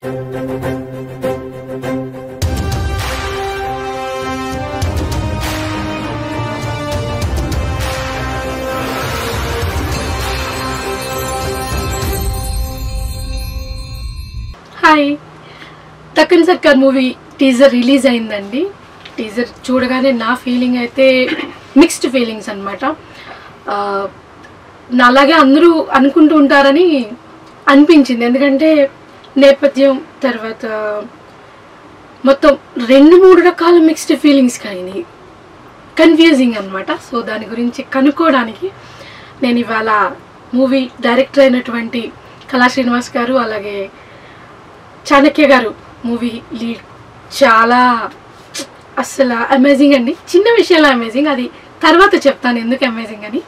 Hi, Deccan సర్కార్ movie teaser release అయిందండి. Teaser చూడగానే నా ఫీలింగ్ అయితే మిక్స్డ్ ఫీలింగ్స్ అనమాట. అలాగే అందరూ అనుకుంటూ ఉంటారని అనిపించింది. ఎందుకంటే నేపథ్యం తర్వాత మొత్తం 2-3 రకాల మిక్స్డ్ ఫీలింగ్స్ కలిగినాయి, కన్ఫ్యూజింగ్ అనమాట. సో దాని గురించి కనుక్కోవడానికి నేను ఇవాళ మూవీ డైరెక్టర్ అయినటువంటి కళా శ్రీనివాస్ గారు, అలాగే చాణక్య గారు మూవీ లీడ్, చాలా అస్సలు అమేజింగ్ అండి. చిన్న విషయాలు అమేజింగ్, అది తర్వాత చెప్తాను ఎందుకు అమేజింగ్ అని.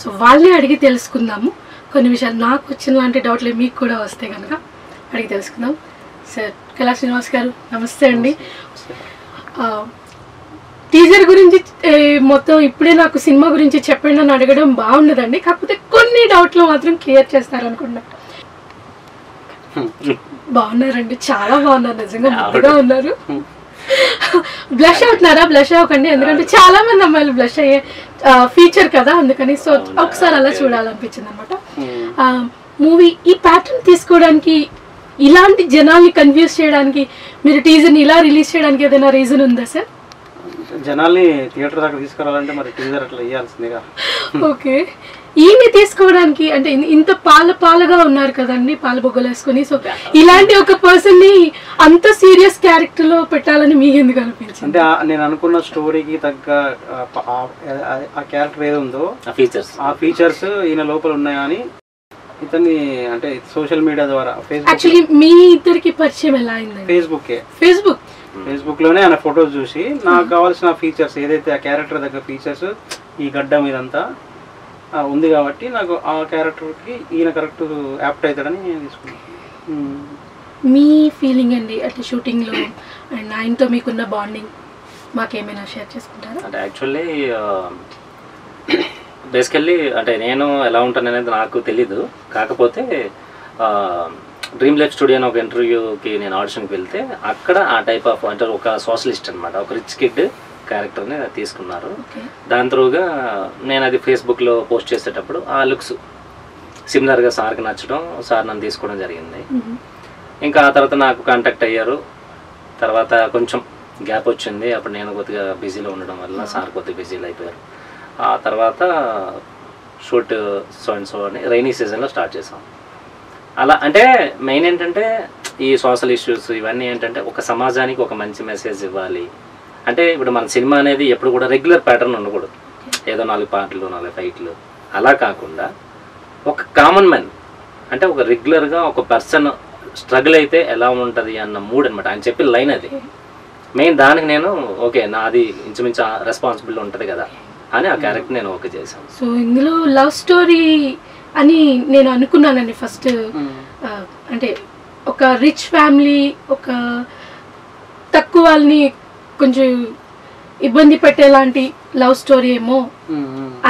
సో వాళ్ళే అడిగి తెలుసుకుందాము కొన్ని విషయాలు. నాకు వచ్చిన లాంటి డౌట్లు మీకు కూడా వస్తే కనుక అడిగి తెలుసుకుందాం. సార్ కళా శ్రీనివాస్ గారు నమస్తే అండి. టీజర్ గురించి మొత్తం ఇప్పుడే నాకు సినిమా గురించి చెప్పండి అని అడగడం బాగుండదండి, కాకపోతే కొన్ని డౌట్లు మాత్రం క్లియర్ చేస్తారనుకున్నా. బాగున్నారండి, చాలా బాగున్నారు, నిజంగా ముద్దుగా ఉన్నారు. బ్లష్ అవుతున్నారా? బ్లష్ అవ్వకండి, ఎందుకంటే చాలా మంది అమ్మాయిలు బ్లష్ అయ్యే ఫీచర్ కదా, అందుకని. సో ఒకసారి అలా చూడాలనిపించింది అనమాట. మూవీ ఈ ప్యాటర్న్ తీసుకోవడానికి, ఇలాంటి జనాల్ని కన్ఫ్యూజ్ చేయడానికి, మీరు టీజర్ని ఇలా రిలీజ్ చేయడానికి ఏదైనా రీజన్ ఉందా సార్? జనాల్ని థియేటర్ దాకా తీసుకురావాలంటే మరి టీజర్ అట్లా ఇవ్వాల్సిందిగా. ఓకే, ఈయన్ని తీసుకోవడానికి అంటే ఇంత పాలగా ఉన్నారు కదండి, పాల బొగ్గలు వేసుకుని. సో ఇలాంటి ఒక పర్సన్ ని అంత సీరియస్ క్యారెక్టర్ లో పెట్టాలని మీకు ఎందుకు అనిపించింది? అంటే నేను అనుకున్న స్టోరీకి తగ్గ ఆ క్యారెక్టర్ ఏది ఉందో ఆ ఫీచర్స్ ఈయన లోపల ఉన్నాయని ఇతన్ని, అంటే సోషల్ మీడియా ద్వారా, యాక్చువల్లీ మీ ఇద్దరికి పరిచయం ఎలా అయింది? ఫేస్బుక్ లోనే ఆయన ఫొటోస్ చూసి నాకు కావాల్సిన ఫీచర్స్ ఏదైతే ఆ క్యారెక్టర్ దగ్గర ఫీచర్స్, ఈ గడ్డం ఇదంతా ఉంది కాబట్టి నాకు ఆ క్యారెక్టర్కి ఈయన కరెక్ట్ యాప్ట్ అవుతాడని తీసుకున్నాను. మీ ఫీలింగ్ అండి అట్లా షూటింగ్లో అండ్ ఆయనతో మీకున్న బాండింగ్ మాకేమైనా షేర్ చేసుకుంటారా? అంటే యాక్చువల్లీ బేసికల్లీ అంటే నేను ఎలా ఉంటాను అనేది నాకు తెలీదు. కాకపోతే డ్రీమ్ లైఫ్ స్టూడియో అని ఒక ఇంటర్వ్యూకి నేను ఆడిషన్కి వెళ్తే అక్కడ ఆ టైప్ ఆఫ్, అంటే ఒక సోషలిస్ట్ అనమాట, ఒక రిచ్ కిడ్ క్యారెక్టర్ని తీసుకున్నారు. దాని త్రూగా నేను అది ఫేస్బుక్లో పోస్ట్ చేసేటప్పుడు ఆ లుక్స్ సిమిలర్గా సార్కి నచ్చడం, సార్ నన్ను తీసుకోవడం జరిగింది. ఇంకా ఆ తర్వాత నాకు కాంటాక్ట్ అయ్యారు. తర్వాత కొంచెం గ్యాప్ వచ్చింది, అప్పుడు నేను కొద్దిగా బిజీలో ఉండడం వల్ల సార్ కొద్దిగా బిజీలో అయిపోయారు. ఆ తర్వాత షూట్ సో అండ్ సో అని రైనీ సీజన్లో స్టార్ట్ చేసాం. అలా అంటే మెయిన్ ఏంటంటే ఈ సోషల్ ఇష్యూస్ ఇవన్నీ ఏంటంటే ఒక సమాజానికి ఒక మంచి మెసేజ్ ఇవ్వాలి. అంటే ఇప్పుడు మన సినిమా అనేది ఎప్పుడు కూడా రెగ్యులర్ ప్యాటర్న్ ఉండకూడదు, ఏదో 4 పాటలు 4 ఫైట్లు అలా కాకుండా ఒక కామన్ మ్యాన్, అంటే ఒక రెగ్యులర్గా ఒక పర్సన్ స్ట్రగుల్ అయితే ఎలా ఉంటుంది అన్న మూడ్ అనమాట. ఆయన చెప్పిన లైన్ అది మెయిన్. దానికి నేను ఓకే, నాది ఇంచుమించు రెస్పాన్సిబిలిటీ ఉంటుంది కదా అని ఆ క్యారెక్టర్ నేను ఓకే చేశాను. సో ఇందులో లవ్ స్టోరీ అని నేను అనుకున్నానండి ఫస్ట్. అంటే ఒక రిచ్ ఫ్యామిలీ, ఒక తక్కువ వాళ్ళని కొంచెం ఇబ్బంది పెట్టేలాంటి లవ్ స్టోరీ ఏమో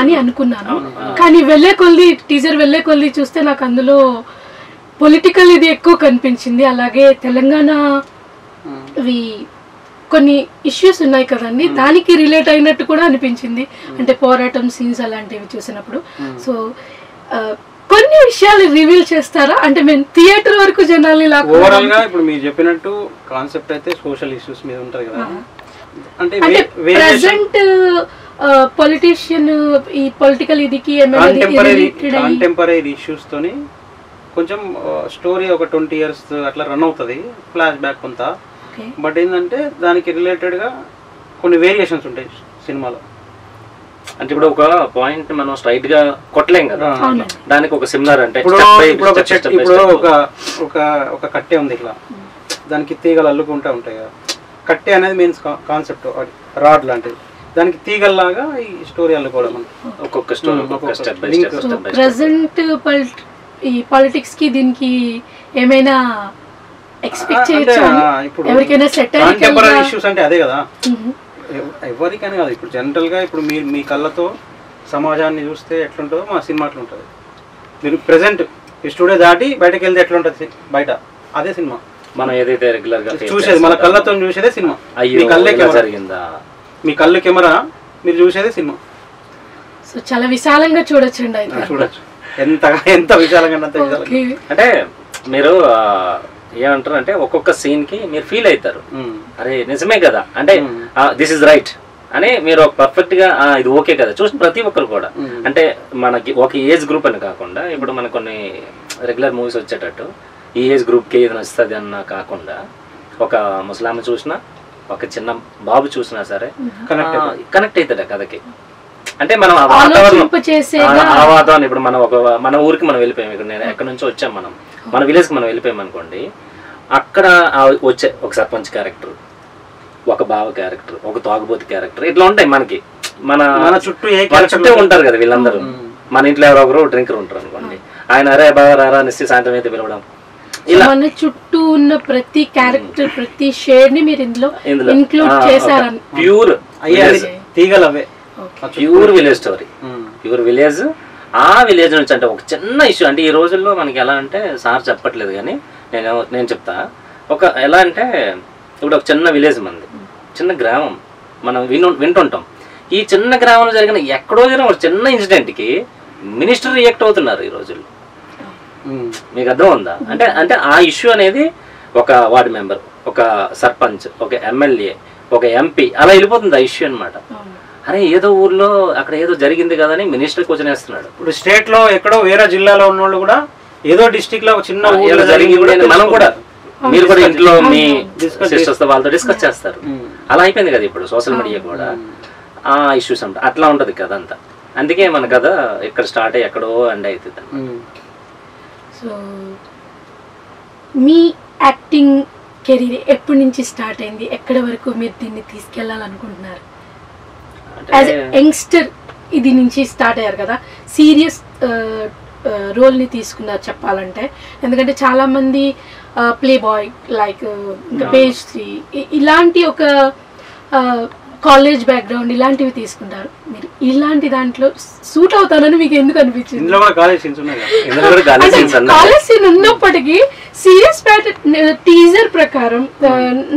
అని అనుకున్నాను. కానీ టీజర్ వెళ్ళే కొద్ది చూస్తే నాకు అందులో పొలిటికల్ ఇది ఎక్కువ కనిపించింది. అలాగే తెలంగాణ కొన్ని ఇష్యూస్ ఉన్నాయి కదండి, దానికి రిలేట్ అయినట్టు కూడా అనిపించింది. అంటే పోరాటం సీన్స్ అలాంటివి చూసినప్పుడు. సో కొన్ని విషయాలు రివీల్ చేస్తారా? అంటే మేము థియేటర్ వరకు జనాల్ని ఓవరాల్ గా ఇప్పుడు మీరు చెప్పినట్టు కాన్సెప్ట్ అయితే సోషల్ ఇష్యూస్ మీద ఉంటది కదా. అంటే ప్రెజెంట్ పొలిటీషియన్ ఈ పొలిటికల్ ఇదికి కాంటెంపరీ ఇష్యూస్ తోని కొంచెం స్టోరీ ఒక 20 years అట్లా రన్ అవుతుంది, ఫ్లాష్ బ్యాక్ కొంత. బట్ ఏంటంటే దానికి రిలేటెడ్ గా కొన్ని వేరియేషన్స్ ఉంటాయి సినిమాలో. అంటే ఇప్పుడు ఒక పాయింట్ మనం స్ట్రైట్ గా కొట్టలేం కదా, దానికి ఒక సిమిలర్ అంటే ఇప్పుడు ఒక కట్టె ఉంది ఇట్లా, దానికి తీగలు అల్లుకుంటా ఉంటాయి కదా. కట్టె అనేది మెయిన్స్ కాన్సెప్ట్, రాడ్ లాంటిది. దానికి తీగల్లాగా ఈ స్టోరీ అల్లుకోవడం, ఒక్కొక్క స్టోరీ. ప్రెజెంట్ ఈ పాలిటిక్స్ కి దీనికి ఏమైనా ఎక్స్పెక్ట్ చేయొచ్చా? ఇప్పుడు ఎవరికైనా కాంటెంపరరీ ఇష్యూస్ అంటే అదే కదా, ఎవరికైనా కాదు. ఇప్పుడు జనరల్గా ఇప్పుడు మీరు మీ కళ్ళతో సమాజాన్ని చూస్తే ఎట్లుంటుందో మా సినిమా అట్లుంటుంది. మీరు ప్రెజెంట్ ఈ స్టూడియో దాటి బయటకు వెళ్తే ఎట్లుంటుంది బయట, అదే సినిమా. మనం ఏదైతే రెగ్యులర్ గా చూసేది మన కళ్ళతో చూసేదే సినిమా. అయ్యో మీ కళ్ళే కెమెరా జరిగిందా, మీ కళ్ళు కెమెరా, మీరు చూసేదే సినిమా. సో చాలా విశాలంగా చూడొచ్చండి అయితే. చూడొచ్చు ఎంత విశాలంగా అంత విశాలంగా. అంటే మీరు ఏమంటారు అంటే ఒక్కొక్క సీన్ కి మీరు ఫీల్ అవుతారు, అరే నిజమే కదా, అంటే దిస్ ఇస్ రైట్ అని మీరు పర్ఫెక్ట్ గా ఇది ఓకే కదా చూసిన ప్రతి ఒక్కరు కూడా. అంటే మనకి ఒక ఏజ్ గ్రూప్ అని కాకుండా ఇప్పుడు మనకు కొన్ని రెగ్యులర్ మూవీస్ వచ్చేటట్టు ఈ ఏజ్ గ్రూప్ కి ఏది నచ్చుతుంది అన్న కాకుండా ఒక ముసలామె చూసినా ఒక చిన్న బాబు చూసినా సరే కనెక్ట్ అవుతాడు కథకి. అంటే మనం ఆ వాతావరణం ఇప్పుడు మనం మన ఊరికి మనం వెళ్ళిపోయాం, ఇక్కడ నేను ఎక్కడి నుంచో వచ్చాం, మన విలేజ్ కి మనం వెళ్ళిపోయాం అనుకోండి, అక్కడ వచ్చే ఒక సర్పంచ్ క్యారెక్టర్, ఒక బావ క్యారెక్టర్, ఒక తాగుబోతు క్యారెక్టర్, ఇట్లా ఉంటాయి మనకి. మన చుట్టూ ఉంటారు కదా వీళ్ళందరూ. మన ఇంట్లో ఎవరో ఒకరు డ్రింకర్ ఉంటారు అనుకోండి, ఆయన అరే బాగా రారా అనేసి సాయంత్రం అయితే పిలవడం. ఇలా మన చుట్టూ ఉన్న ప్రతి క్యారెక్టర్ ప్రతి షేడ్ ని మీరు ఇందులో ఇంక్లూడ్ చేశారని. ప్యూర్ తీగలవే, pure village story, pure village. ఆ విలేజ్ నుంచి అంటే ఒక చిన్న ఇష్యూ, అంటే ఈ రోజుల్లో మనకి ఎలా అంటే సార్ చెప్పట్లేదు కానీ నేను చెప్తా. ఎలా అంటే ఇప్పుడు ఒక చిన్న విలేజ్ మంది, చిన్న గ్రామం, మనం వింటుంటాం. ఈ చిన్న గ్రామంలో జరిగిన ఎక్కడో జరిగిన ఒక చిన్న ఇన్సిడెంట్కి మినిస్టర్ రియాక్ట్ అవుతున్నారు ఈ రోజుల్లో. మీకు అర్థం ఉందా? అంటే ఆ ఇష్యూ అనేది ఒక వార్డు మెంబర్, ఒక సర్పంచ్, ఒక ఎమ్మెల్యే, ఒక ఎంపీ అలా వెళ్ళిపోతుంది ఆ ఇష్యూ అనమాట. అరే ఏదో ఊర్లో అక్కడ ఏదో జరిగింది కదా అని మినిస్టర్ క్వశ్చన్ వేస్తున్నాడు. ఇప్పుడు స్టేట్ లో ఎక్కడో వేరే జిల్లాలో ఉన్న వాళ్ళు కూడా ఏదో డిస్ట్రిక్ట్ లో చిన్న ఊర్లో జరిగింది మనం కూడా, మీరు కూడా ఇంట్లో మీ సిస్టర్స్ తో వాళ్ళతో డిస్కస్ చేస్తారు. అలా అయిపోయింది కదా ఇప్పుడు సోషల్ మీడియా కూడా ఆ ఇష్యూస్ అంట అట్లా ఉంటది కదా అంతా. అందుకే మన కథ ఇక్కడ స్టార్ట్ అయ్యి ఎక్కడో ఎండ్ అవుతుంది. సో మీ యాక్టింగ్ కెరీర్ ఎప్పటి నుంచి స్టార్ట్ అయింది, ఎక్కడి వరకు మీరు దీన్ని తీసుకెళ్లాలనుకుంటున్నారు? యాజ్ యంగ్స్టర్ ఇది నుంచి స్టార్ట్ అయ్యారు కదా, సీరియస్ రోల్ని తీసుకున్నారు చెప్పాలంటే. ఎందుకంటే చాలామంది ప్లే బాయ్ లైక్ ఇంకా పేజ్ 3 ఇలాంటి ఒక కాలేజ్ బ్యాక్గ్రౌండ్ ఇలాంటివి తీసుకుంటారు. మీరు ఇలాంటి దాంట్లో సూట్ అవుతానని మీకు ఎందుకు అనిపించింది? కాలేజ్ సీన్ ఉన్నప్పటికీ సీరియస్ టీజర్ ప్రకారం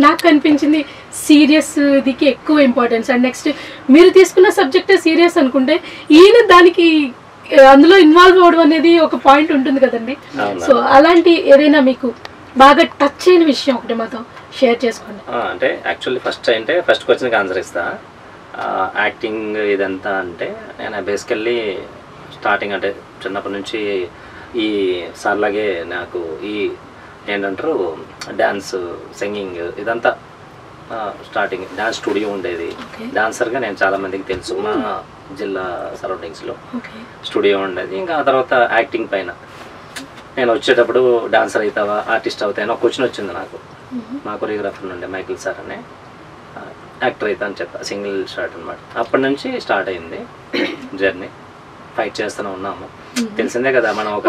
నాకు అనిపించింది సీరియస్ దికి ఎక్కువ ఇంపార్టెన్స్. అండ్ నెక్స్ట్ మీరు తీసుకున్న సబ్జెక్టే సీరియస్ అనుకుంటే ఈయన దానికి అందులో ఇన్వాల్వ్ అవ్వడం అనేది ఒక పాయింట్ ఉంటుంది కదండి. సో అలాంటి ఏదైనా మీకు బాగా టచ్ అయిన విషయం ఒకటి మాతో షేర్ చేసుకోండి. అంటే యాక్చువల్లీ ఫస్ట్ క్వశ్చన్కి ఆన్సర్ ఇస్తా. యాక్టింగ్ ఇదంతా అంటే నేను బేసికల్లీ స్టార్టింగ్ అంటే చిన్నప్పటి నుంచి ఈ సార్లాగే నాకు ఈ ఏంటంటారు డ్యాన్స్, సింగింగ్ ఇదంతా స్టార్టింగ్ డ్యాన్స్ స్టూడియో ఉండేది. డాన్సర్గా నేను చాలా మందికి తెలుసు, మా జిల్లా సరౌండింగ్స్లో స్టూడియో ఉండేది. ఇంకా ఆ తర్వాత యాక్టింగ్ పైన నేను వచ్చేటప్పుడు డాన్సర్ అవుతావా ఆర్టిస్ట్ అవుతాయని ఒక క్వశ్చన్ వచ్చింది నాకు. మా కొరియోగ్రాఫర్ నుండి మైకిల్ సార్ అనే యాక్టర్ అవుతా అని చెప్పా, సింగిల్ షాట్ అనమాట. అప్పటి నుంచి స్టార్ట్ అయింది జర్నీ. ఫైట్ చేస్తూనే ఉన్నాము. తెలిసిందే కదా మనం ఒక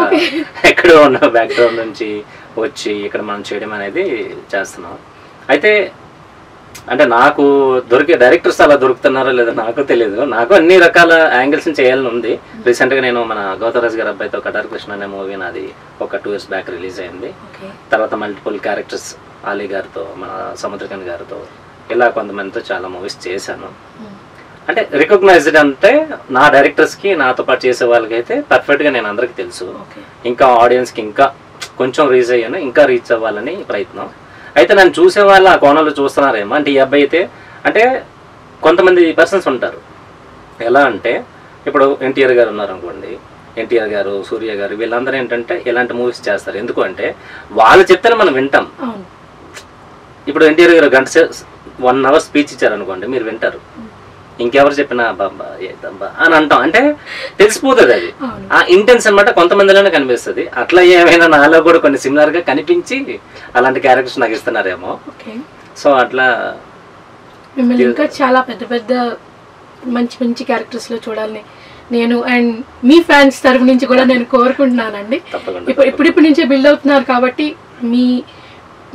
ఎక్కడో ఉన్న బ్యాక్గ్రౌండ్ నుంచి వచ్చి ఇక్కడ మనం చేయడం అనేది చేస్తున్నాం. అయితే అంటే నాకు డైరెక్టర్స్ అలా దొరుకుతున్నారో లేదో నాకు తెలియదు. నాకు అన్ని రకాల యాంగిల్స్ చేయాలని ఉంది. రీసెంట్గా నేను మన గౌతరాజ్ గారి అబ్బాయితో కటార్ కృష్ణ అనే మూవీ నాది ఒక 2 years బ్యాక్ రిలీజ్ అయింది. తర్వాత మల్టిపుల్ క్యారెక్టర్స్ ఆలీ గారితో, మన సముద్రకన్ గారితో, ఇలా కొంతమందితో చాలా మూవీస్ చేశాను. అంటే రికగ్నైజ్డ్ అంటే నా డైరెక్టర్స్కి నాతో పాటు చేసే వాళ్ళకైతే పర్ఫెక్ట్గా నేను అందరికీ తెలుసు. ఇంకా ఆడియన్స్కి ఇంకా కొంచెం రీచ్ అయ్యాను, ఇంకా రీచ్ అవ్వాలని ప్రయత్నం. అయితే నన్ను చూసే వాళ్ళు ఆ కోణంలో చూస్తున్నారేమో. అంటే ఈ అబ్బాయి అయితే అంటే కొంతమంది పర్సన్స్ ఉంటారు. ఎలా అంటే ఇప్పుడు ఎన్టీఆర్ గారు ఉన్నారు అనుకోండి, ఎన్టీఆర్ గారు, సూర్య గారు, వీళ్ళందరూ ఏంటంటే ఇలాంటి మూవీస్ చేస్తారు. ఎందుకు అంటే వాళ్ళు చెప్తేనే మనం వింటాం. ఇప్పుడు ఎన్టీఆర్ గారు 1 hour స్పీచ్ ఇచ్చారనుకోండి, మీరు వింటారు. ఇంకెవరు చెప్పినా బాబా ఏదబ్బా అని అంటాం. అంటే తెలిసిపోతుంది అది ఆ ఇంటెన్స్ అనమాట, కొంతమందిలోనే కనిపిస్తుంది. అట్లా ఏమైనా నాలో కూడా కొన్ని సిమిలర్గా కనిపించి అలాంటి క్యారెక్టర్స్ నాకు ఇస్తున్నారేమో. సో అట్లా మిమ్మల్ని ఇంకా చాలా పెద్ద పెద్ద మంచి మంచి క్యారెక్టర్స్లో చూడాలని నేను అండ్ మీ ఫ్యాన్స్ తరఫు నుంచి కూడా నేను కోరుకుంటున్నానండి. ఇప్పుడిప్పటి నుంచే బిల్డ్ అవుతున్నారు కాబట్టి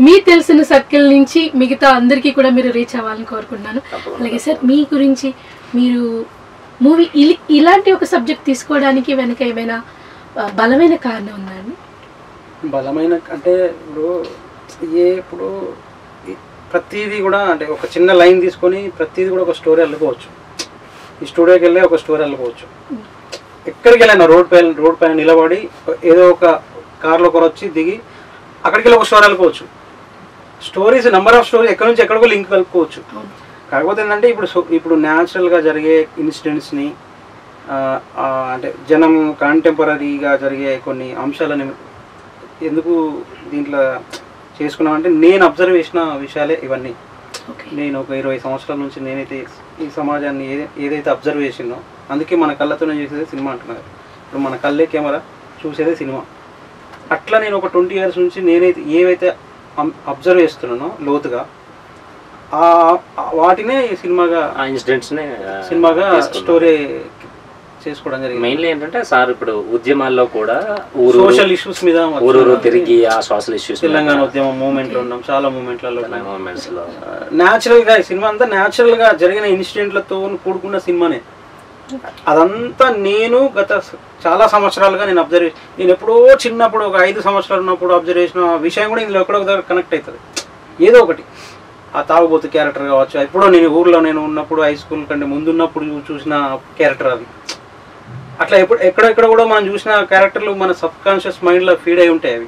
మీ తెలిసిన సర్కిల్ నుంచి మిగతా అందరికీ కూడా మీరు రీచ్ అవ్వాలని కోరుకుంటున్నాను. అలాగే సార్, మీ గురించి మీరు మూవీ ఇలాంటి ఒక సబ్జెక్ట్ తీసుకోవడానికి వెనక ఏమైనా బలమైన కారణం ఉందండి? బలమైన అంటే ఇప్పుడు ఇప్పుడు ప్రతిదీ కూడా అంటే ఒక చిన్న లైన్ తీసుకొని ప్రతిదీ కూడా ఒక స్టోరీ అల్లుకోవచ్చు. ఈ స్టూడియోకి వెళ్ళి ఒక స్టోరీ అల్లుకోవచ్చు. ఎక్కడికి వెళ్ళినా రోడ్ పైన నిలబడి ఏదో ఒక కార్లో వచ్చి దిగి అక్కడికి వెళ్ళి ఒక స్టోరీ అల్లుకోవచ్చు. స్టోరీస్ నెంబర్ ఆఫ్ స్టోరీ ఎక్కడి నుంచి ఎక్కడికో లింక్ కలుపుకోవచ్చు. కాకపోతే ఏంటంటే ఇప్పుడు న్యాచురల్గా జరిగే ఇన్సిడెంట్స్ని అంటే జనం కాంటెంపరీగా జరిగే కొన్ని అంశాలని ఎందుకు దీంట్లో చేసుకున్నామంటే నేను అబ్జర్వ్ చేసిన విషయాలే ఇవన్నీ. నేను ఒక 20 సంవత్సరాల నుంచి నేనైతే ఈ సమాజాన్ని ఏదైతే అబ్జర్వ్ చేసిందో అందుకే మన కళ్ళతోనే చూసేదే సినిమా అంటున్నారు. ఇప్పుడు మన కళ్ళే కెమెరా, చూసేదే సినిమా. అట్లా నేను ఒక 20 years నుంచి నేనైతే ఏవైతే అబ్జర్వ్ చేస్తున్నానో లోతుగా వాటినే సినిమాగా సినిమాగా స్టోరీ చేసుకోవడం జరిగింది. మెయిన్లీ ఏంటంటే సార్ ఇప్పుడు ఉద్యమాల్లో కూడా సోషల్ ఇష్యూస్ మీద ఊరూరు తిరిగి ఆ సోషల్ ఇష్యూస్ తెలంగాణ ఉద్యమం మూమెంట్లో ఉన్నాం, చాలా మూమెంట్లలో న్యాచురల్ గా సినిమా అంతా న్యాచురల్ గా జరిగిన ఇన్సిడెంట్లతో కూడుకున్న సినిమానే. అదంతా నేను గత చాలా సంవత్సరాలుగా నేను నేను ఎప్పుడో చిన్నప్పుడు ఒక 5 సంవత్సరాలు ఉన్నప్పుడు అబ్జర్వ్ చేసిన విషయం కూడా ఇందులో ఎక్కడో దగ్గర కనెక్ట్ అవుతుంది. ఏదో ఒకటి ఆ తాగుబోతు క్యారెక్టర్ కావచ్చు, ఎప్పుడో నేను ఊర్లో నేను ఉన్నప్పుడు హై స్కూల్ కంటే ముందున్నప్పుడు చూసిన క్యారెక్టర్ అది. అట్లా ఎక్కడెక్కడ కూడా మనం చూసిన క్యారెక్టర్లు మన సబ్ కాన్షియస్ మైండ్లో ఫీడ్ అయి ఉంటాయి.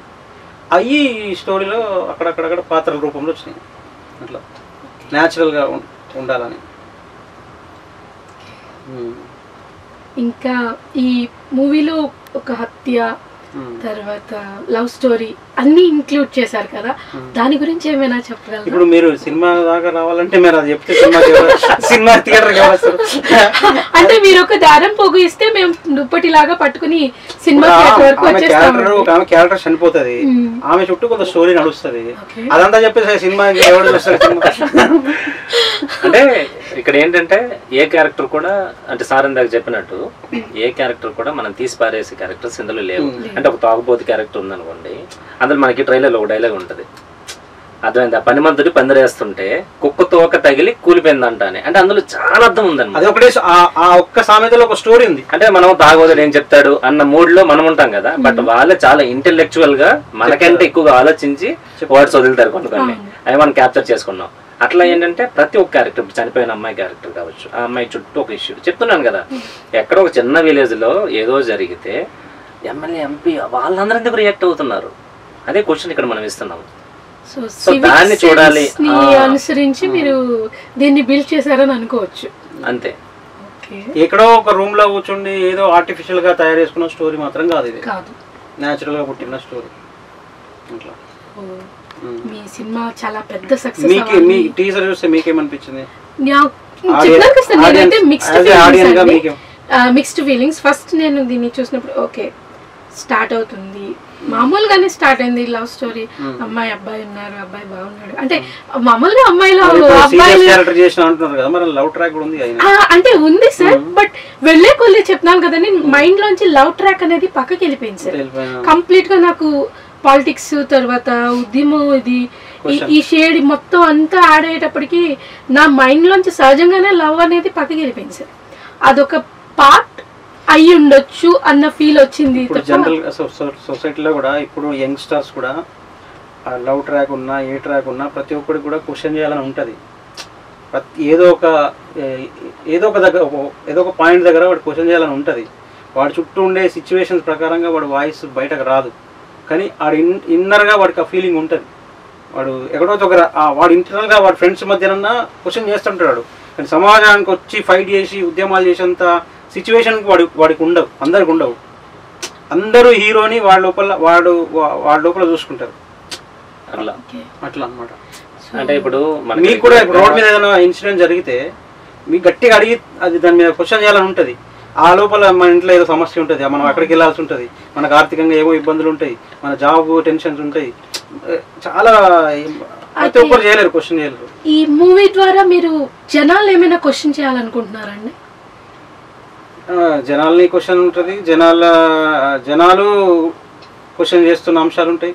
అవి ఈ స్టోరీలో అక్కడక్కడ పాత్రల రూపంలో వచ్చినాయి. అట్లా న్యాచురల్గా ఉండాలని. ఇంకా ఈ మూవీలో ఒక హత్య తర్వాత లవ్ స్టోరీ అన్ని ఇంక్లూడ్ చేశారు కదా, దాని గురించి ఏమైనా చెప్పగలరా? ఇప్పుడు మీరు సినిమా దాకా రావాలంటే మీరు అది చెప్తే సినిమా థియేటర్ వస్తారు. అంటే మీరు ఒక దారం పోగు ఇస్తే మేము దుప్పటిలాగా పట్టుకుని సినిమా క్యారెక్టర్ చనిపోతుంది, ఆమె చుట్టూ కొంత స్టోరీ నడుస్తుంది, అదంతా చెప్పేసి సినిమా ఎవరు చూస్తారు? అంటే ఇక్కడ ఏంటంటే ఏ క్యారెక్టర్ కూడా అంటే సార్ ఇందాక చెప్పినట్టు ఏ క్యారెక్టర్ కూడా మనం తీసి పారేసే క్యారెక్టర్స్ ఇందులో లేవు. అంటే ఒక తాగుబోతు క్యారెక్టర్ ఉందనుకోండి, అందులో మనకి ట్రైలర్లో ఒక డైలాగ్ ఉంటుంది, అర్థమైంది, ఆ పనిమంతుడి పందిరేస్తుంటే కుక్క తోక తగిలి కూలిపోయిందంట అని. అంటే అందులో చాలా అర్థం ఉందండి. అది ఒకటే ఆ ఒక్క సామెతలో ఒక స్టోరీ ఉంది. అంటే మనం తాగోదుడు ఏం చెప్తాడు అన్న మూడ్ లో మనం ఉంటాం కదా, బట్ వాళ్ళే చాలా ఇంటెలెక్చువల్ గా మనకంటే ఎక్కువగా ఆలోచించి వర్డ్స్ వదులుతారు కొన్ని కొన్ని, అవి మనం క్యాప్చర్ చేసుకున్నాం. అట్లా ఏంటంటే ప్రతి ఒక్క క్యారెక్టర్, చనిపోయిన అమ్మాయి క్యారెక్టర్ కావచ్చు, ఆ అమ్మాయి చుట్టూ ఒక ఇష్యూ చెప్తున్నాను కదా. ఎక్కడో ఒక చిన్న విలేజ్ లో ఏదో జరిగితే ఎమ్మెల్యే ఎంపీ వాళ్ళందరి దగ్గర రియాక్ట్ అవుతున్నారు. అదే క్వశ్చన్ ఇక్కడ మనం ఇస్తున్నాము. సో దాన్ని చూడాలి అనుసరించి మీరు దీన్ని బిల్డ్ చేశారని అనుకోవచ్చు. అంతే. ఎక్కడో ఒక రూమ్ లో కూర్చుండి ఏదో ఆర్టిఫిషియల్ గా తయారు చేసుకున్న స్టోరీ మాత్రం కాదు, ఇది న్యాచురల్ గా పుట్టిన స్టోరీ. అట్లా మీ సినిమా చాలా పెద్ద సక్సెస్. మీ టీజర్ చూస్తే మీకేమనిపించింది? Mixed feelings. ఫస్ట్ నేను దీన్ని చూసినప్పుడు ఓకే స్టార్ట్ అవుతుంది, మామూలుగానే స్టార్ట్ అయింది లవ్ స్టోరీ, అమ్మాయి అబ్బాయి ఉన్నారు, అబ్బాయి బాగున్నాడు, అంటే మామూలుగా అమ్మాయిలో అంటే ఉంది సార్. బట్ వెళ్లే కొల్లే చెప్తున్నాను కదా, నేను మైండ్ లోంచి లవ్ ట్రాక్ అనేది పక్కకి వెళ్ళిపోయింది సార్. కంప్లీట్ గా నాకు పాలిటిక్స్ తర్వాత ఉద్యమం ఇది ఈ షేడ్ మొత్తం అంతా యాడ్ అయ్యేటప్పటికి నా మైండ్ లోంచి సహజంగానే లవ్ అనేది పక్కకి వెళ్ళిపోయింది సార్. అదొక పార్ట్ అయ్యి ఉండొచ్చు అన్న ఫీల్ వచ్చింది. జనరల్ సొసైటీలో కూడా ఇప్పుడు యంగ్స్టర్స్ కూడా లవ్ ట్రాక్ ఉన్నా ఏ ట్రాక్ ఉన్నా ప్రతి ఒక్కరికి కూడా క్వశ్చన్ చేయాలని ఉంటుంది. ఏదో ఒక పాయింట్ దగ్గర వాడు క్వశ్చన్ చేయాలని ఉంటుంది. వాడి చుట్టూ ఉండే సిచ్యువేషన్స్ ప్రకారంగా వాడు వాయిస్ బయటకు రాదు, కానీ వాడి ఇన్నర్గా వాడికి ఆ ఫీలింగ్ ఉంటుంది. వాడు ఎక్కడో వాడు ఇంటర్నల్గా వాడి ఫ్రెండ్స్ మధ్యన క్వశ్చన్ చేస్తుంటాడు, కానీ సమాజానికి వచ్చి ఫైట్ చేసి ఉద్యమాలు చేసేంత సిచ్యువేషన్కి వాడికి ఉండవు, అందరికి ఉండవు. అందరూ హీరోని వాడి లోపల చూసుకుంటారు. అట్లా అన్నమాట. అంటే ఇప్పుడు మీకు కూడా ఇప్పుడు రోడ్ మీద ఏదైనా ఇన్సిడెంట్ జరిగితే మీకు గట్టిగా అడిగి అది దాని మీద క్వశ్చన్ చేయాలని ఉంటుంది. ఆ లోపల మన ఇంట్లో ఏదో సమస్య ఉంటుంది, మనం అక్కడికి వెళ్ళాల్సి ఉంటుంది, మనకు ఆర్థికంగా ఏవో ఇబ్బందులు ఉంటాయి, మన జాబ్ టెన్షన్స్ ఉంటాయి, చాలా ప్రతి ఒక్కరు చేయలేరు, క్వశ్చన్ చేయలేరు. ఈ మూవీ ద్వారా మీరు జనాలు ఏమైనా క్వశ్చన్ చేయాలనుకుంటున్నారండి? జనాల్ని క్వశ్చన్ ఉంటుంది, జనాలు క్వశ్చన్ చేస్తున్న అంశాలు ఉంటాయి,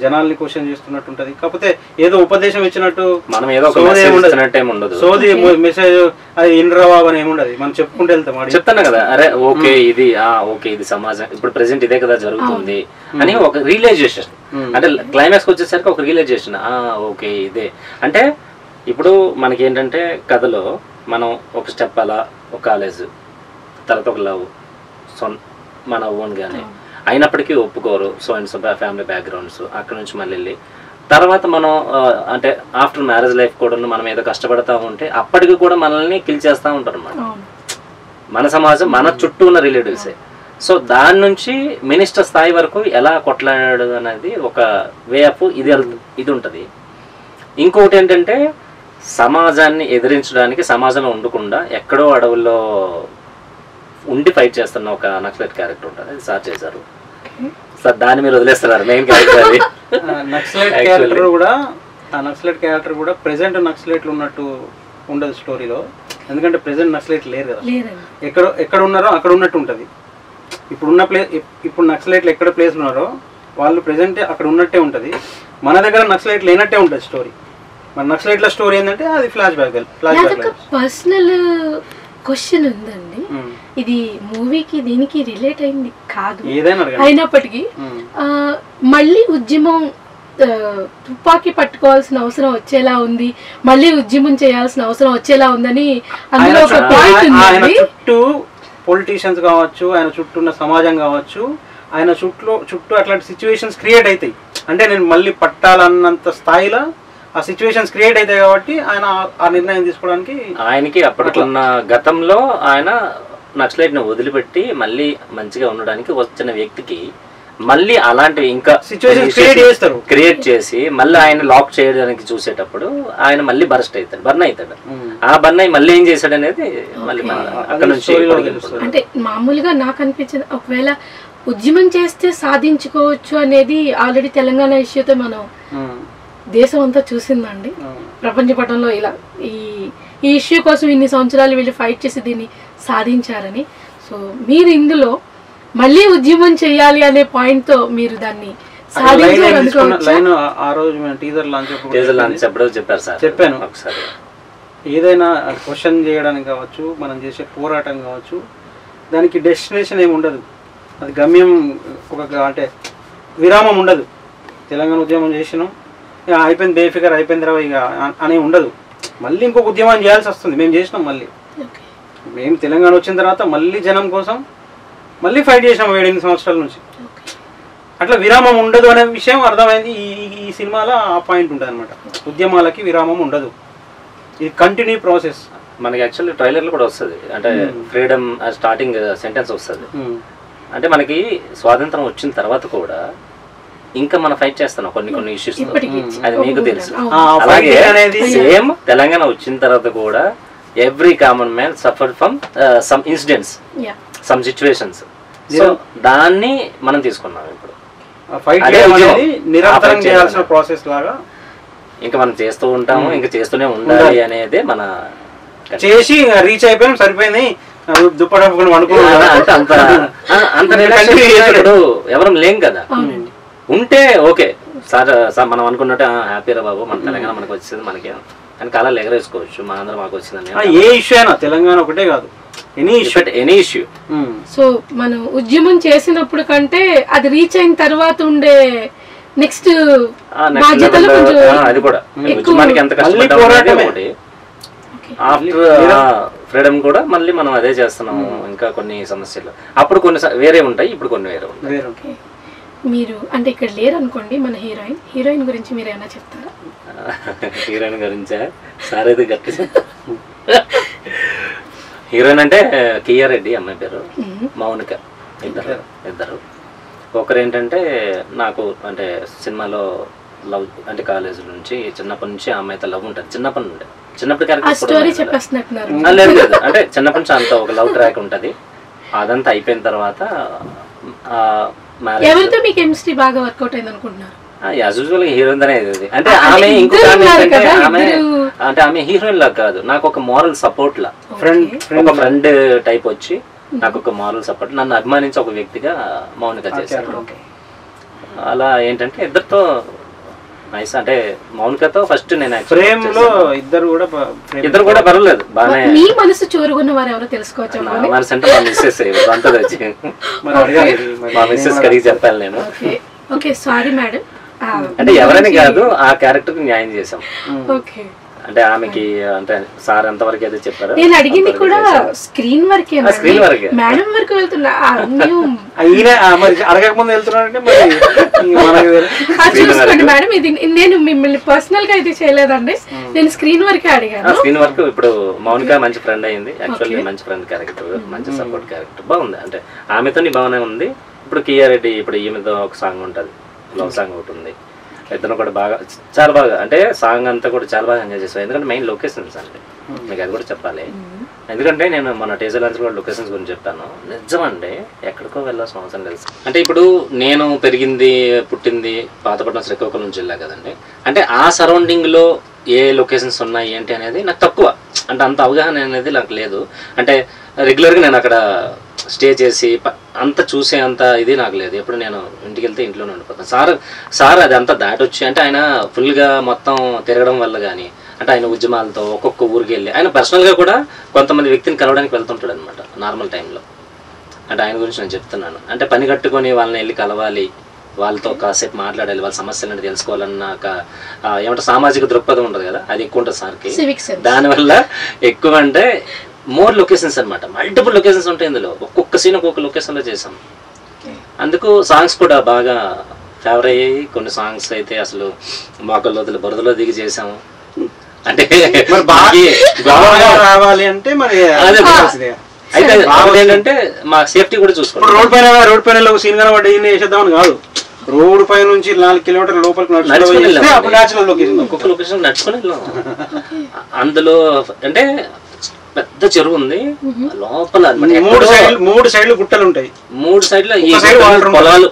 జనాల్ని క్వశ్చన్ చేస్తున్నట్టు ఉంటది. కాకపోతే ఏదో ఉపదేశం ఇచ్చినట్టు మనం ఏదో ఒక మెసేజ్ ఇస్తున్నట్టు ఏమి ఉండదు. సోది మెసేజ్ అది ఇన్రవాబు అని ఏముండదు, మనం చెప్పుకుంటూ వెళ్తాం. చెప్తాను కదా, అరే ఓకే ఇది ఓకే ఇది సమాజం ఇప్పుడు ప్రెసెంట్ ఇదే కదా జరుగుతుంది అని ఒక రియలైజేషన్. అంటే క్లైమాక్స్ వచ్చేసరికి ఒక రియలైజేషన్, ఓకే ఇదే. అంటే ఇప్పుడు మనకి ఏంటంటే కథలో మనం ఒక స్టెప్ అలా ఒక కాలేజ్ తర్వాత ఒక లవ్ మన ఓన్ గానే అయినప్పటికీ ఒప్పుకోరు. So and so family backgrounds అక్కడ నుంచి మళ్ళీ వెళ్ళి తర్వాత మనం అంటే ఆఫ్టర్ మ్యారేజ్ లైఫ్ కూడా మనం ఏదో కష్టపడతా ఉంటే అప్పటికి కూడా మనల్ని కిల్ చేస్తూ ఉంటారు అన్నమాట మన సమాజం, మన చుట్టూ ఉన్న రిలేటివ్సే. సో దాని నుంచి మినిస్టర్ స్థాయి వరకు ఎలా కొట్లాడాడు అనేది ఒక వే ఆఫ్ ఇది ఉంటుంది. ఇంకొకటి ఏంటంటే సమాజాన్ని ఎదిరించడానికి సమాజంలో ఉండకుండా ఎక్కడో అడవుల్లో ఉండి ఫైట్ చేస్తున్న ఒక నక్సలైట్ క్యారెక్టర్ ఉంటుంది, అది సార్ చేశారు. సార్ దాన్ని మీరు వదిలేస్తున్నారు మెయిన్ క్యారెక్టర్ అది. నక్సలైట్ క్యారెక్టర్ కూడా ప్రెసెంట్ నక్సలైట్లు ఉన్నట్టు ఉండదు స్టోరీలో. ఎందుకంటే ప్రెసెంట్ నక్సలైట్ లేరు కదా, ఎక్కడ ఉన్నారో అక్కడ ఉన్నట్టు ఉంటుంది. ఇప్పుడు నక్సలైట్లు ఎక్కడ ప్లేస్ ఉన్నారో వాళ్ళు ప్రెసెంట్ అక్కడ ఉన్నట్టే ఉంటుంది. మన దగ్గర నక్సలైట్ లేనట్టే ఉంటుంది స్టోరీ. మన నక్సలైట్ల స్టోరీ ఏంటంటే అది ఫ్లాష్ బ్యాక్. పర్సనల్ క్వశ్చన్ ఉందండి, ఇది మూవీకి దీనికి రిలేట్ అయింది కాదు, అయినప్పటికీ మళ్ళీ ఉద్యమం తుపాకీ పట్టుకోవాల్సిన అవసరం వచ్చేలా ఉంది, మళ్ళీ ఉద్యమం చేయాల్సిన అవసరం వచ్చేలా ఉందని అందులో ఒక పాయింట్ ఉంది. చుట్టూ పొలిటీషియన్స్ కావచ్చు, ఆయన చుట్టూ ఉన్న సమాజం కావచ్చు, ఆయన చుట్టూ అట్లాంటి సిచ్యువేషన్స్ క్రియేట్ అవుతాయి. అంటే నేను మళ్ళీ పట్టాలన్నంత స్థాయిలో ఆ సిచ్యువేషన్స్ క్రియేట్ అవుతాయి కాబట్టి ఆయన ఆ నిర్ణయం తీసుకోవడానికి ఆయనకి అప్పటికున్న గతంలో ఆయన నక్సలైట్ ని వదిలిపెట్టి మళ్ళీ మంచిగా ఉండడానికి వచ్చిన వ్యక్తికి మళ్ళీ అలాంటి ఇంకా సిచ్యువేషన్ క్రియేట్ చేసి మళ్ళీ ఆయన లాక్ చేయడానికి చూసేటప్పుడు ఆయన మళ్ళీ బర్న్ అవుతాడు. ఆ బర్న్ అయ్యి మళ్ళీ ఏం చేశాడు అనేది మళ్ళీ అక్కడ నుంచి. అంటే మామూలుగా నాకు అనిపించింది ఒకవేళ ఉద్యమం చేస్తే సాధించుకోవచ్చు అనేది ఆల్రెడీ తెలంగాణ ఇష్యూతో మనం దేశం అంతా చూసిందండి. ప్రపంచ పటంలో ఇలా ఈ ఇష్యూ కోసం ఇన్ని సంవత్సరాలు వీళ్ళు ఫైట్ చేసి దీన్ని సాధించారని. సో మీరు ఇందులో మళ్ళీ ఉద్యమం చేయాలి అనే పాయింట్ తో మీరు దాన్ని చెప్పాను. ఒకసారి ఏదైనా క్వశ్చన్ చేయడానికి కావచ్చు, మనం చేసే పోరాటం కావచ్చు, దానికి డెస్టినేషన్ ఏమి ఉండదు, అది గమ్యం ఒక అంటే విరామం ఉండదు. తెలంగాణ ఉద్యమం చేసినాం అయిపోయింది, బేఫికర్ అయిపోయింది రా ఇక అని ఉండదు. మళ్ళీ ఇంకొక ఉద్యమం చేయాల్సి వస్తుంది. మేము చేసినాం, మళ్ళీ మేము తెలంగాణ వచ్చిన తర్వాత మళ్ళీ జనం కోసం మళ్ళీ ఫైట్ చేసినాం 7-8 సంవత్సరాల నుంచి. అట్లా విరామం ఉండదు అనే విషయం అర్థమైంది. ఈ సినిమాలో ఆ పాయింట్ ఉంటుంది అనమాట, ఉద్యమాలకి విరామం ఉండదు, ఇది కంటిన్యూ ప్రాసెస్. మనకి యాక్చువల్లీ ట్రైలర్లో కూడా వస్తుంది, అంటే ఫ్రీడమ్ స్టార్టింగ్ సెంటెన్స్ వస్తుంది. అంటే మనకి స్వాతంత్రం వచ్చిన తర్వాత కూడా ఇంకా మనం ఫైట్ చేస్తున్నాం కొన్ని ఇష్యూస్, అది మీకు తెలుసు. అలాగే సేమ్ తెలంగాణ వచ్చిన తర్వాత కూడా every common man suffered from some incidents, some situations. So దాన్ని మనం తీసుకున్నాం ఇప్పుడు. నిరంతరం చేయాల్సిన ప్రాసెస్ లాగా ఇంకా మనం చేస్తూ ఉంటాము, ఇంకా చేస్తూనే ఉండాలి అనేది మన చేసి రీచ్ అయిపోయినాం, సరిపోయింది దుప్పటి అంత ఎవరం లేం కదా. ఉంటే ఓకే సార్ మనం అనుకున్నట్టు హ్యాపీరా బాబు మన తెలంగాణ మనకు వచ్చింది, మనకి అని కాలాలు ఎగరేసుకోవచ్చు, మా అందరం మాకు వచ్చిందని. ఏ ఇష్యూ అయినా తెలంగాణ ఒకటే కాదు, ఎనీ ఇష్యూ. సో మనం ఉద్యమం చేసినప్పుడు కంటే అది రీచ్ అయిన తర్వాత ఉండే నెక్స్ట్ బాధ్యతలు అది కూడా ఉద్యమానికి ఎంత కష్టపడ్డాము. ఆఫ్టర్ ఫ్రీడమ్ కూడా మళ్ళీ మనం అదే చేస్తున్నాము. ఇంకా కొన్ని సమస్యలు అప్పుడు కొన్ని వేరే ఉంటాయి, ఇప్పుడు కొన్ని వేరే ఉంటాయి. మీరు అంటే ఇక్కడ లేరు అనుకోండి, మన హీరోయిన్ గురించి మీరు ఏమైనా చెప్తారా? హీరోయిన్ గురించా? సార్ అయితే గట్టి. హీరోయిన్ అంటే కియా రెడ్డి, అమ్మాయి పేరు మౌనిక, ఇద్దరు. ఒకరు ఏంటంటే నాకు అంటే సినిమాలో లవ్, అంటే కాలేజ్ నుంచి చిన్నప్పటి నుంచి ఆ అమ్మాయితో లవ్ ఉంటుంది, చిన్నప్పటి నుండి. చిన్నప్పటి లేదు లేదు, అంటే చిన్నప్పటి నుంచి అంత ఒక లవ్ ట్రాక్ ఉంటుంది. అదంతా అయిపోయిన తర్వాత ఎవరితో మీ కెమిస్ట్రీ బాగా వర్కౌట్ అయింది అనుకుంటున్నారు? యాజ్ యూజువల్ హీరోయిన్ అనేది. అంటే ఆమె ఇంకొక ఆమె హీరోయిన్ లా కాదు, నాకు ఒక మోరల్ సపోర్ట్ లా, ఒక ఫ్రెండ్ టైప్ వచ్చి నాకు ఒక మోరల్ సపోర్ట్, నన్ను అభిమానించి ఒక వ్యక్తిగా మౌనిక చేశారు. అలా ఏంటంటే ఇద్దరితో నైస్, అంటే మౌనికతో ఫస్ట్ నేను ఫ్రేమ్ లో ఇద్దరు కూడా పర్వాలేదు బాగానే. మీ మనసు చూరుగున్న వారు ఎవరో తెలుసుకోవచ్చు. మనసు అంటే మా మిస్సెస్ అంతా వచ్చి మా మిస్సెస్ కడిగి చెప్పాలి నేను. ఓకే సారీ మేడం, అంటే ఎవరైనా కాదు ఆ క్యారెక్టర్ కి న్యాయం చేసాం. ఓకే, అంటే ఆమెకి అంటే సార్ ఎంతవరకు అయితే చెప్పారు. నేను అడిగింది కూడా స్క్రీన్ వరకే, స్క్రీన్ వరకే, మేడం వరకు వెళ్తున్నా. అడగక ముందు వెళ్తున్నారంటే చూసుకోండి మేడం, ఇది నేను మిమ్మల్ని పర్సనల్ గా ఇది చేయలేదండి, నేను స్క్రీన్ వరకే అడిగాను. స్క్రీన్ వరకు ఇప్పుడు మౌనిక మంచి ఫ్రెండ్ అయింది, యాక్చువల్లీ మంచి ఫ్రెండ్ క్యారెక్టర్, మంచి సపోర్ట్ క్యారెక్టర్ బాగుంది. అంటే ఆమెతో బాగానే ఉంది. ఇప్పుడు కియారెడ్డి ఇప్పుడు ఈమెతో ఒక సాంగ్ ఉంటుంది, లవ్ సాంగ్ ఒకటి ఉంది. ఇద్దరు కూడా బాగా చాలా బాగా, అంటే సాంగ్ అంతా కూడా చాలా బాగా ఎంజాయ్ చేస్తాం. ఎందుకంటే మెయిన్ లొకేషన్స్ అంటే మీకు అది కూడా చెప్పాలి. ఎందుకంటే నేను మన టీజర్ లాంచ్ కూడా లొకేషన్స్ గురించి చెప్పాను. నిజమండి, ఎక్కడికో వెళ్ళాల్సిన అవసరం తెలుసు. అంటే ఇప్పుడు నేను పెరిగింది పుట్టింది పాతపట్నం శ్రీకాకుళం జిల్లా కదండి. అంటే ఆ సరౌండింగ్లో ఏ లొకేషన్స్ ఉన్నాయి ఏంటి అనేది నాకు తక్కువ, అంటే అంత అవగాహన అనేది నాకు లేదు. అంటే రెగ్యులర్గా నేను అక్కడ స్టే చేసి అంత చూసే అంత ఇది నాకు లేదు. ఎప్పుడు నేను ఇంటికి వెళ్తే ఇంట్లోనే ఉండిపోతాను. సార్ అది అంతా దాటొచ్చి, అంటే ఆయన ఫుల్గా మొత్తం తిరగడం వల్ల కానీ, అంటే ఆయన ఉద్యమాలతో ఒక్కొక్క ఊరికి వెళ్ళి ఆయన పర్సనల్గా కూడా కొంతమంది వ్యక్తిని కలవడానికి వెళ్తుంటాడు అనమాట నార్మల్ టైంలో. అంటే ఆయన గురించి నేను చెప్తున్నాను. అంటే పని కట్టుకొని వాళ్ళని వెళ్ళి కలవాలి, వాళ్ళతో కాసేపు మాట్లాడాలి, వాళ్ళ సమస్యలను తెలుసుకోవాలన్న ఏమంటే సామాజిక దృక్పథం ఉంటుంది కదా, అది ఎక్కువ ఉంటుంది సార్కి. దానివల్ల ఎక్కువ అంటే మోర్ లొకేషన్స్ అనమాట, మల్టిపుల్ లొకేషన్స్ ఉంటాయి ఇందులో. ఒక్కొక్క సీన్ ఒక్కొక్క లొకేషన్లో చేసాం. అందుకు సాంగ్స్ కూడా బాగా ఫేవర్ అయ్యాయి. కొన్ని సాంగ్స్ అయితే అసలు మోకల్లో బురదలో దిగి చేసాము. అంటే రావాలి అంటే మరి అయితే ఏంటంటే మా సేఫ్టీ కూడా చూసుకోవాలి. రోడ్ పైన సీన్ కనబడి వేసేద్దామని కాదు, రోడ్ పై నుంచి 4 కిలోమీటర్ల లోపలికి ఒక్కొక్క లొకేషన్ నడుచుకుని వెళ్ళాము. అందులో అంటే పెద్ద చెరువు ఉంది లోపల, 3 సైడ్లు గుట్టలు ఉంటాయి. 3 సైడ్ల పొలాలు,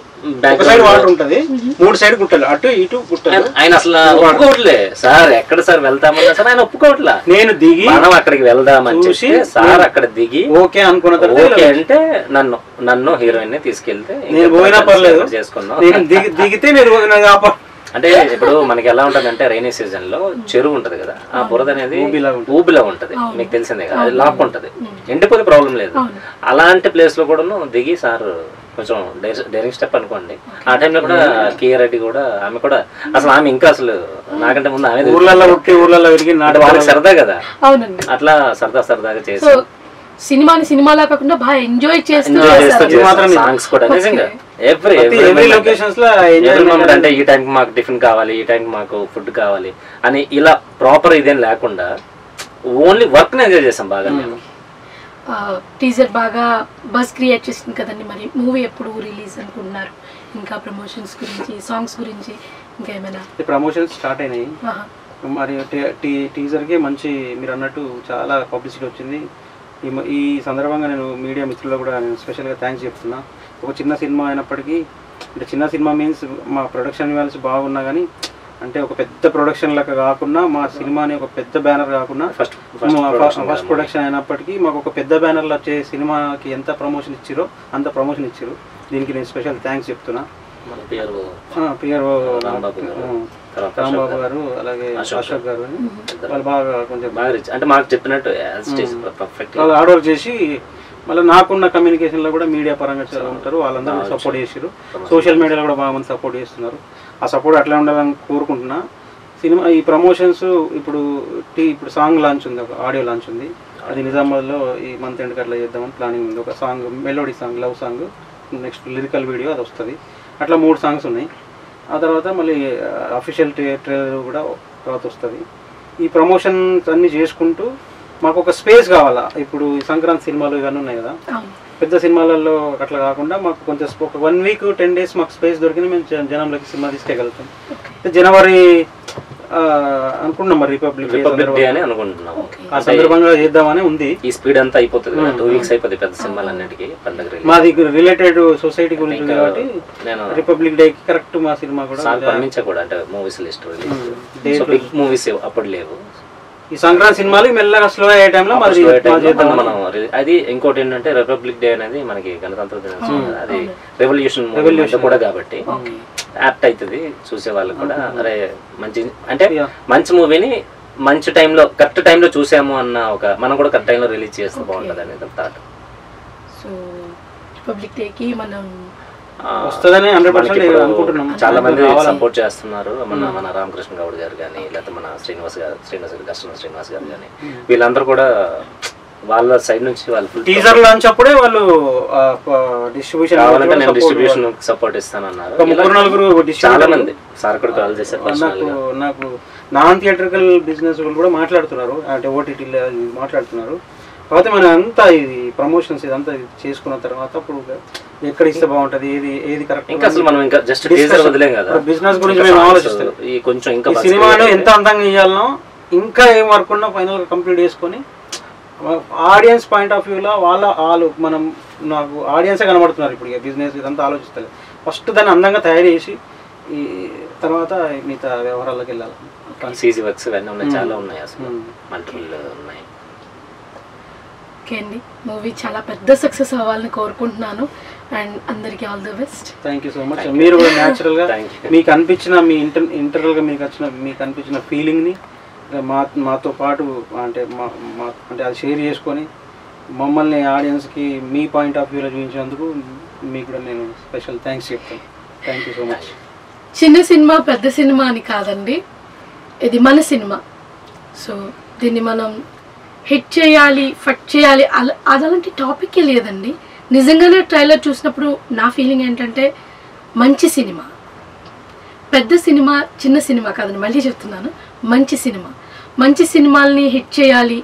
వాటర్ ఉంటది, 3 సైడ్ గుట్టలు, అటు ఇటు గుట్టలు. ఆయన అసలు ఒప్పుకోవట్లే. సార్ ఎక్కడ సార్ వెళ్తామన్నా సార్ ఆయన ఒప్పుకోవట్లా. నేను దిగి మనం అక్కడికి వెళ్దామని చూసి సార్ అక్కడ దిగి ఓకే అనుకున్న తర్వాత ఓకే అంటే నన్ను హీరోయిన్ ని తీసుకెళ్తే నేను పోయినా పర్లేదు చేసుకున్నాం. దిగితే నేను అంటే ఇప్పుడు మనకి ఎలా ఉంటది అంటే రైనీ సీజన్ లో చెరువు ఉంటది కదా, ఆ బురద అనేది ఊబిలా ఉంటది, మీకు తెలిసిందే కదా, అది లాక్ ఉంటది, ఎండిపోతే ప్రాబ్లం లేదు. అలాంటి ప్లేస్ లో కూడా దిగి సార్ కొంచెం డైరింగ్ స్టెప్ అనుకోండి. ఆ టైంలో కూడా కియారెడ్డి కూడా ఆమె కూడా అసలు ఆమె ఇంకా అసలు నాకంటే ముందు ఆమె ఊర్లలో వాళ్ళకి సరదా కదా, అట్లా సరదాగా చేసి సినిమాలా కాకుండా బాగా ఎంజాయ్ చేస్తూ సాంగ్స్ కూడా నిజంగా ఎవ్రీ లొకేషన్స్ లో అంటే ఈ టైంకి మాకు టిఫిన్ కావాలి, ఈ టైంకి మాకు ఫుడ్ కావాలి అని ఇలా ప్రాపర్ ఇదేం లేకుండా ఓన్లీ వర్క్ ని ఎంజాయ్ చేసాం బాగా. మేము టీజర్ బాగా బస్ క్రియేట్ చేసింది కదండి. మరి మూవీ ఎప్పుడు రిలీజ్ అనుకుంటున్నారు? ఇంకా ప్రమోషన్స్ గురించి, సాంగ్స్ గురించి ఇంకా ఏమైనా? ప్రమోషన్స్ స్టార్ట్ అయినాయి. మరి టీజర్కి మంచి మీరు అన్నట్టు చాలా పబ్లిసిటీ వచ్చింది. ఈ సందర్భంగా నేను మీడియా మిత్రుల్లో కూడా నేను స్పెషల్గా థ్యాంక్స్ చెప్తున్నా. ఒక చిన్న సినిమా అయినప్పటికీ, అంటే చిన్న సినిమా మీన్స్ మా ప్రొడక్షన్ వాల్యూస్ బాగున్నా కానీ, అంటే ఒక పెద్ద ప్రొడక్షన్ లాగా కాకుండా మా సినిమాని ఒక పెద్ద బ్యానర్ కాకుండా ఫస్ట్ ప్రొడక్షన్ అయినప్పటికీ మాకు ఒక పెద్ద బ్యానర్లో వచ్చే సినిమాకి ఎంత ప్రమోషన్ ఇచ్చారో అంత ప్రమోషన్ ఇచ్చారు. దీనికి నేను స్పెషల్ థ్యాంక్స్ చెప్తున్నా. పిఆర్ఓ రాంబాబు గారు అలాగే అశోక్ గారు వాళ్ళు బాగా కొంచెం బాగా అంటే మాకు చెప్పినట్టు హార్డ్ వర్క్ చేసి మళ్ళీ నాకున్న కమ్యూనికేషన్లో కూడా మీడియా పరంగా చాలా ఉంటారు, వాళ్ళందరూ సపోర్ట్ చేసారు. సోషల్ మీడియాలో కూడా బాగా మంది సపోర్ట్ చేస్తున్నారు. ఆ సపోర్ట్ అట్లా ఉండాలని కోరుకుంటున్నా. సినిమా ఈ ప్రమోషన్స్ ఇప్పుడు సాంగ్ లాంచ్ ఉంది, ఒక ఆడియో లాంచ్ ఉంది. అది నిజామాబాద్లో ఈ మంత్ ఎండ్కి అట్లా చేద్దామని ప్లానింగ్ ఉంది. ఒక song melody song, love song, next lyrical video అది వస్తుంది. అట్లా 3 సాంగ్స్ ఉన్నాయి. ఆ తర్వాత మళ్ళీ అఫీషియల్ ట్రైలర్ కూడా తర్వాత వస్తుంది. ఈ ప్రమోషన్స్ అన్నీ చేసుకుంటూ మాకు ఒక స్పేస్ కావాలా. ఇప్పుడు ఈ సంక్రాంతి సినిమాలు ఇవన్నీ ఉన్నాయి కదా, పెద్ద సినిమాలలో అట్లా కాకుండా మాకు కొంచెం ఒక 1 వీక్ 10 డేస్ మాకు స్పేస్ దొరికింది, మేము జనంలోకి సినిమా తీసుకెళ్తాం. జనవరి అనుకుంటున్నాం మరి రిపబ్లిక్ డే అని అనుకుంటున్నాం. ఆ సందర్భంగా చేద్దామని ఉంది. ఈ స్పీడ్ అంతా అయిపోతుంది, 2 వీక్స్ అయిపోతుంది పెద్ద సినిమాలన్నిటికీ. పండుగ మాది రిలేటెడ్ సొసైటీ గురించి కాబట్టి నేను రిపబ్లిక్ డే కరెక్ట్ మా సినిమా కూడా కూడా అంటే మూవీస్ లిస్ట్ బిగ్ మూవీస్ అప్పుడు లేవు. ఈ సంక్రాంతి సినిమాలు మెల్లగా స్లో అయ్యే టైంలో మనం అది ఇంకోటి ఏంటంటే రిపబ్లిక్ డే అనేది మనకి గణతంత్ర దినోత్సవం, అది రెవల్యూషన్ కూడా కాబట్టి యాప్ట్ అవుతుంది చూసే వాళ్ళు కూడా. అరే మంచి అంటే మంచి మూవీని మంచి టైంలో కరెక్ట్ టైంలో చూసాము అన్న ఒక మనం కూడా కరెక్ట్ టైంలో రిలీజ్ చేస్తే బాగుంటుంది అనేది థాట్. సో రిపబ్లిక్ డేకి మనం వస్తుందని 100% అనుకుంటున్నాం. చాలా మంది సపోర్ట్ చేస్తున్నారు. మన రామకృష్ణ గౌడ్ గారు కానీ, లేకపోతే మన శ్రీనివాస్ గారు కానీ, వీళ్ళందరూ కూడా వాళ్ళ సైడ్ నుంచి వాళ్ళు టీజర్ లాంచ్ అప్పుడే వాళ్ళు డిస్ట్రిబ్యూషన్ కావాలంటే నేను డిస్ట్రిబ్యూషన్ సపోర్ట్ ఇస్తానన్నారు. 3-4 చాలా మంది సార్ కూడా కాల్ చేశారు. నాకు నాన్ థియేట్రికల్ బిజినెస్ వాళ్ళు కూడా మాట్లాడుతున్నారు, అంటే ఓటీటీలో మాట్లాడుతున్నారు. కాకపోతే మనం అంతా ఇది ప్రమోషన్స్ ఇదంతా చేసుకున్న తర్వాత అప్పుడు ఎక్కడ ఇస్తే బాగుంటది, ఏది కరెక్ట్, ఇంకా అసలు మనం ఇంకా జస్ట్ టీజర్ వదిలేం కదా, బిజినెస్ గురించి మేము ఆలోచిస్తాం. ఈ కొంచెం ఇంకా సినిమాలో ఎంత అందంగా ఇవ్వాలనో, ఇంకా ఏం వర్క్ ఉన్నా ఫైనల్ గా కంప్లీట్ చేసుకొని ఆడియన్స్ పాయింట్ ఆఫ్ వ్యూలో వాళ్ళు మనం నాకు ఆడియన్సే కనబడుతున్నారు ఇప్పుడు. ఇక బిజినెస్ ఇదంతా ఆలోచిస్తలేదు. ఫస్ట్ దాన్ని అందంగా తయారు చేసి ఈ తర్వాత మిగతా వ్యవహారాల్లోకి వెళ్ళాలి. సీజీ వర్క్స్ ఇవన్నీ ఉన్నాయి, చాలా ఉన్నాయి, అసలు మల్టిపుల్ ఉన్నాయి. ఓకే అండి, మూవీ చాలా పెద్ద సక్సెస్ అవ్వాలని కోరుకుంటున్నాను. అండ్ అందరికీ all the best. Thank you so much. మీరు కూడా న్యాచురల్గా మీకు అనిపించిన మీ ఇంటర్నల్గా మీకు అనిపించిన ఫీలింగ్ని మాతో పాటు అంటే అంటే అది షేర్ చేసుకొని మమ్మల్ని ఆడియన్స్కి మీ పాయింట్ ఆఫ్ వ్యూలో చూపించినందుకు మీకు కూడా నేను స్పెషల్ థ్యాంక్స్ చెప్తాను. Thank you so much. చిన్న సినిమా పెద్ద సినిమా అని కాదండి, ఇది మన సినిమా. సో దీన్ని మనం హిట్ చేయాలి, ఫట్ చేయాలి అలాంటి టాపిక్కే లేదండి. నిజంగానే ట్రైలర్ చూసినప్పుడు నా ఫీలింగ్ ఏంటంటే మంచి సినిమా, పెద్ద సినిమా చిన్న సినిమా కాదండి, మళ్ళీ చెప్తున్నాను, మంచి సినిమాల్ని హిట్ చేయాలి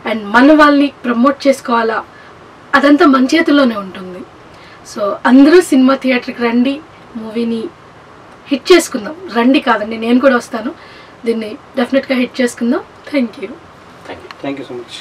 అండ్ మన వాళ్ళని ప్రమోట్ చేసుకోవాలా, అదంతా మన చేతుల్లోనే ఉంటుంది. సో అందరూ సినిమా థియేటర్కి రండి, మూవీని హిట్ చేసుకుందాం. రండి కాదండి, నేను కూడా వస్తాను, దీన్ని డెఫినెట్గా హిట్ చేసుకుందాం. Thank you so much.